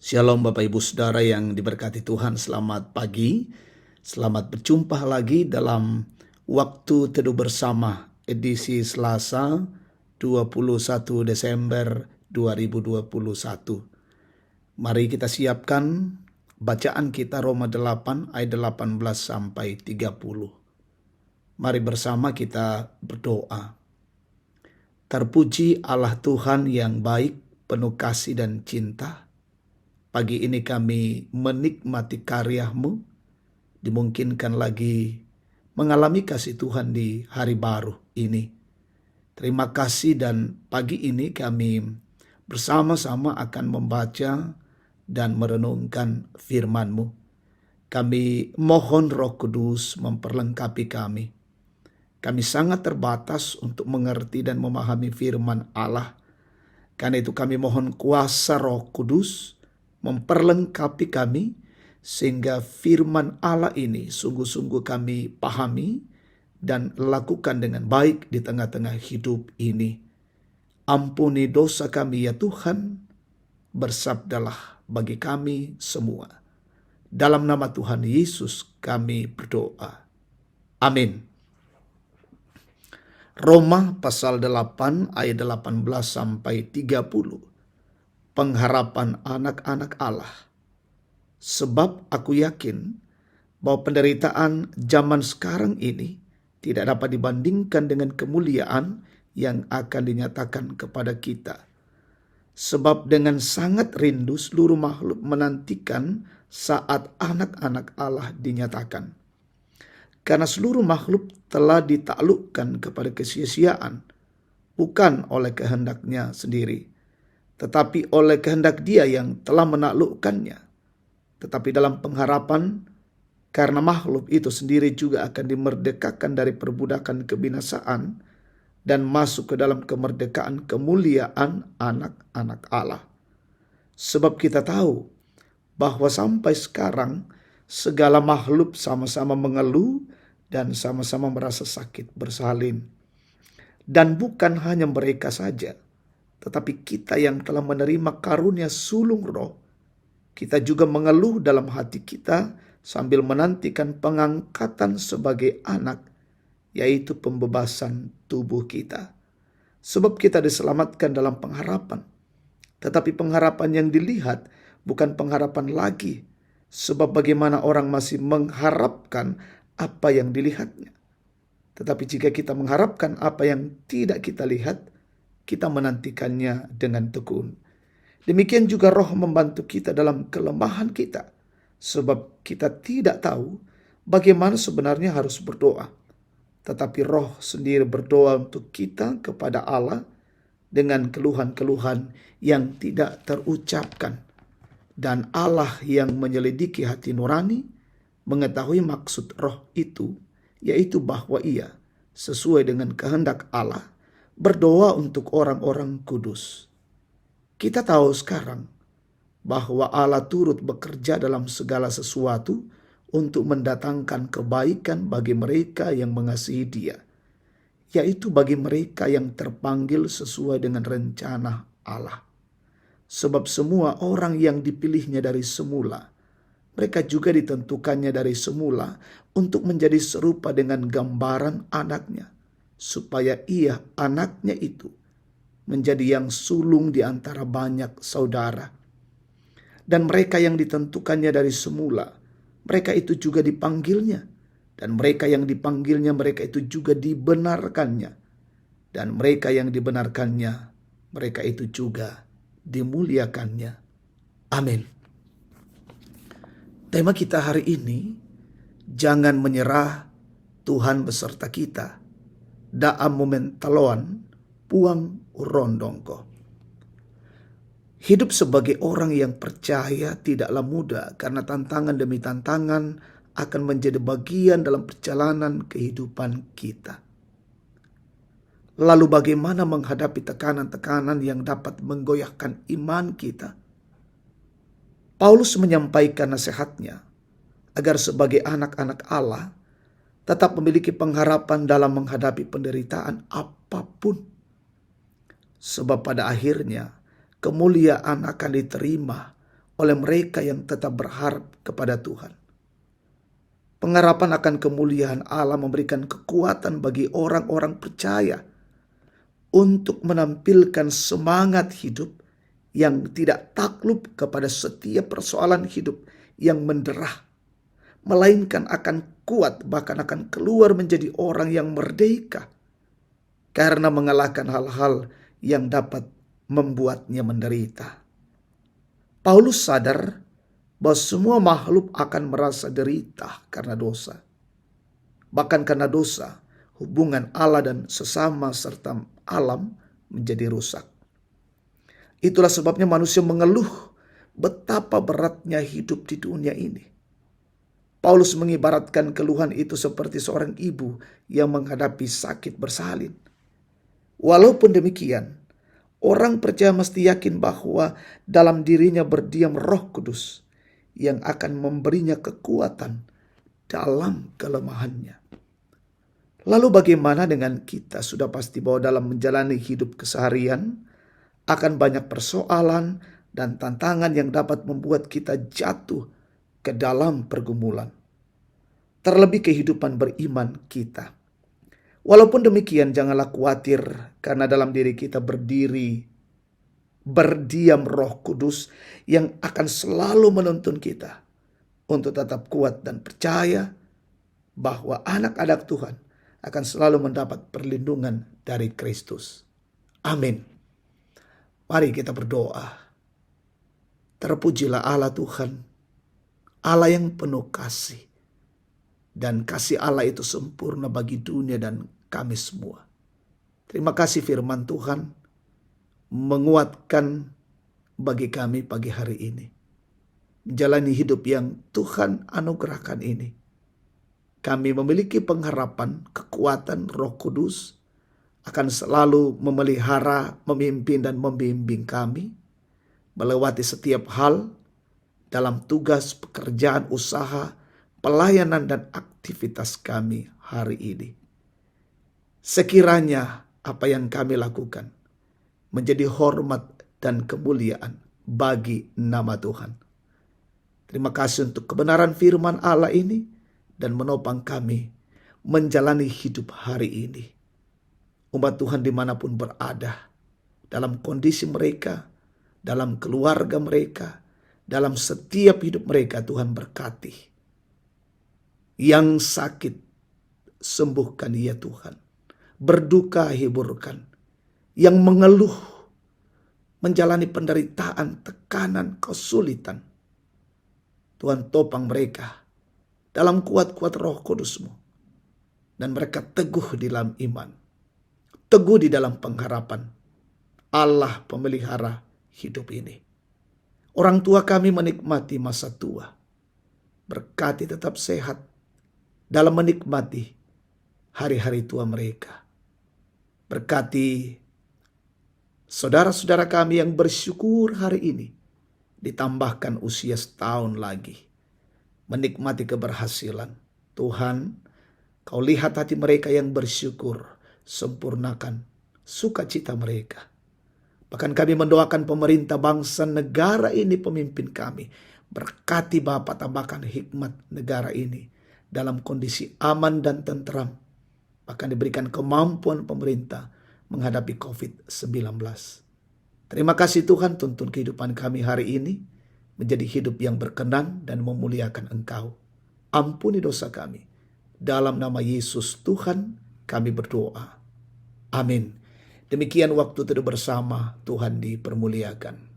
Shalom Bapak Ibu Saudara yang diberkati Tuhan, selamat pagi. Selamat berjumpa lagi dalam waktu teduh bersama edisi Selasa 21 Desember 2021. Mari kita siapkan bacaan kita Roma 8 ayat 18 sampai 30. Mari bersama kita berdoa. Terpuji Allah Tuhan yang baik, penuh kasih dan cinta. Pagi ini kami menikmati karya-Mu, dimungkinkan lagi mengalami kasih Tuhan di hari baru ini. Terima kasih, dan pagi ini kami bersama-sama akan membaca dan merenungkan firman-Mu. Kami mohon Roh Kudus memperlengkapi kami. Kami sangat terbatas untuk mengerti dan memahami firman Allah. Karena itu kami mohon kuasa Roh Kudus memperlengkapi kami, sehingga firman Allah ini sungguh-sungguh kami pahami dan lakukan dengan baik di tengah-tengah hidup ini. Ampuni dosa kami ya Tuhan, bersabdalah bagi kami semua. Dalam nama Tuhan Yesus kami berdoa. Amin. Roma pasal 8 ayat 18 sampai 30. Pengharapan anak-anak Allah. Sebab aku yakin bahwa penderitaan zaman sekarang ini tidak dapat dibandingkan dengan kemuliaan yang akan dinyatakan kepada kita. Sebab dengan sangat rindu seluruh makhluk menantikan saat anak-anak Allah dinyatakan. Karena seluruh makhluk telah ditaklukkan kepada kesia-siaan, bukan oleh kehendaknya sendiri, tetapi oleh kehendak Dia yang telah menaklukkannya. Tetapi dalam pengharapan, karena makhluk itu sendiri juga akan dimerdekakan dari perbudakan kebinasaan dan masuk ke dalam kemerdekaan kemuliaan anak-anak Allah. Sebab kita tahu bahwa sampai sekarang segala makhluk sama-sama mengeluh dan sama-sama merasa sakit bersalin. Dan bukan hanya mereka saja, tetapi kita yang telah menerima karunia sulung roh, kita juga mengeluh dalam hati kita sambil menantikan pengangkatan sebagai anak, yaitu pembebasan tubuh kita. Sebab kita diselamatkan dalam pengharapan. Tetapi pengharapan yang dilihat bukan pengharapan lagi. Sebab bagaimana orang masih mengharapkan apa yang dilihatnya. Tetapi jika kita mengharapkan apa yang tidak kita lihat, kita menantikannya dengan tekun. Demikian juga Roh membantu kita dalam kelemahan kita, sebab kita tidak tahu bagaimana sebenarnya harus berdoa. Tetapi Roh sendiri berdoa untuk kita kepada Allah dengan keluhan-keluhan yang tidak terucapkan. Dan Allah yang menyelidiki hati nurani mengetahui maksud Roh itu, yaitu bahwa Ia sesuai dengan kehendak Allah berdoa untuk orang-orang kudus. Kita tahu sekarang bahwa Allah turut bekerja dalam segala sesuatu untuk mendatangkan kebaikan bagi mereka yang mengasihi Dia, yaitu bagi mereka yang terpanggil sesuai dengan rencana Allah. Sebab semua orang yang dipilihnya dari semula, mereka juga ditentukannya dari semula untuk menjadi serupa dengan gambaran anaknya, supaya Ia, anaknya itu, menjadi yang sulung di antara banyak saudara. Dan mereka yang ditentukannya dari semula, mereka itu juga dipanggilnya. Dan mereka yang dipanggilnya, mereka itu juga dibenarkannya. Dan mereka yang dibenarkannya, mereka itu juga dimuliakannya. Amin. Tema kita hari ini, jangan menyerah, Tuhan beserta kita. Daam momentaloan, puang urondongko. Hidup sebagai orang yang percaya tidaklah mudah, karena tantangan demi tantangan akan menjadi bagian dalam perjalanan kehidupan kita. Lalu bagaimana menghadapi tekanan-tekanan yang dapat menggoyahkan iman kita? Paulus menyampaikan nasihatnya agar sebagai anak-anak Allah tetap memiliki pengharapan dalam menghadapi penderitaan apapun. Sebab pada akhirnya kemuliaan akan diterima oleh mereka yang tetap berharap kepada Tuhan. Pengharapan akan kemuliaan Allah memberikan kekuatan bagi orang-orang percaya untuk menampilkan semangat hidup yang tidak takluk kepada setiap persoalan hidup yang menderah, melainkan akan kuat, bahkan akan keluar menjadi orang yang merdeka karena mengalahkan hal-hal yang dapat membuatnya menderita. Paulus sadar bahwa semua makhluk akan merasa derita karena dosa. Bahkan karena dosa, hubungan Allah dan sesama serta alam menjadi rusak. Itulah sebabnya manusia mengeluh betapa beratnya hidup di dunia ini. Paulus mengibaratkan keluhan itu seperti seorang ibu yang menghadapi sakit bersalin. Walaupun demikian, orang percaya mesti yakin bahwa dalam dirinya berdiam Roh Kudus yang akan memberinya kekuatan dalam kelemahannya. Lalu bagaimana dengan kita? Sudah pasti bahwa dalam menjalani hidup keseharian akan banyak persoalan dan tantangan yang dapat membuat kita jatuh ke dalam pergumulan. Terlebih kehidupan beriman kita. Walaupun demikian, janganlah khawatir karena dalam diri kita berdiam Roh Kudus yang akan selalu menuntun kita untuk tetap kuat dan percaya bahwa anak-anak Tuhan akan selalu mendapat perlindungan dari Kristus. Amin. Mari kita berdoa. Terpujilah Allah Tuhan, Allah yang penuh kasih. Dan kasih Allah itu sempurna bagi dunia dan kami semua. Terima kasih firman Tuhan menguatkan bagi kami pagi hari ini. Menjalani hidup yang Tuhan anugerahkan ini. Kami memiliki pengharapan, kekuatan Roh Kudus akan selalu memelihara, memimpin dan membimbing kami melewati setiap hal dalam tugas, pekerjaan, usaha, pelayanan dan aktivitas kami hari ini. Sekiranya apa yang kami lakukan menjadi hormat dan kemuliaan bagi nama Tuhan. Terima kasih untuk kebenaran firman Allah ini dan menopang kami menjalani hidup hari ini. Umat Tuhan dimanapun berada, dalam kondisi mereka, dalam keluarga mereka, dalam setiap hidup mereka, Tuhan berkati. Yang sakit, sembuhkan ya Tuhan. Berduka, hiburkan. Yang mengeluh, menjalani penderitaan, tekanan, kesulitan, Tuhan topang mereka dalam kuat-kuat Roh Kudus-Mu. Dan mereka teguh di dalam iman, teguh di dalam pengharapan Allah pemelihara hidup ini. Orang tua kami menikmati masa tua. Berkati tetap sehat dalam menikmati hari-hari tua mereka. Berkati saudara-saudara kami yang bersyukur hari ini ditambahkan usia setahun lagi. Menikmati keberhasilan. Tuhan, Kau lihat hati mereka yang bersyukur. Sempurnakan sukacita mereka. Bahkan kami mendoakan pemerintah bangsa negara ini, pemimpin kami. Berkati Bapa, tambahkan hikmat negara ini dalam kondisi aman dan tentram. Bahkan diberikan kemampuan pemerintah menghadapi COVID-19. Terima kasih Tuhan, tuntun kehidupan kami hari ini menjadi hidup yang berkenan dan memuliakan Engkau. Ampuni dosa kami. Dalam nama Yesus Tuhan kami berdoa. Amin. Demikian waktu teduh bersama, Tuhan dipermuliakan.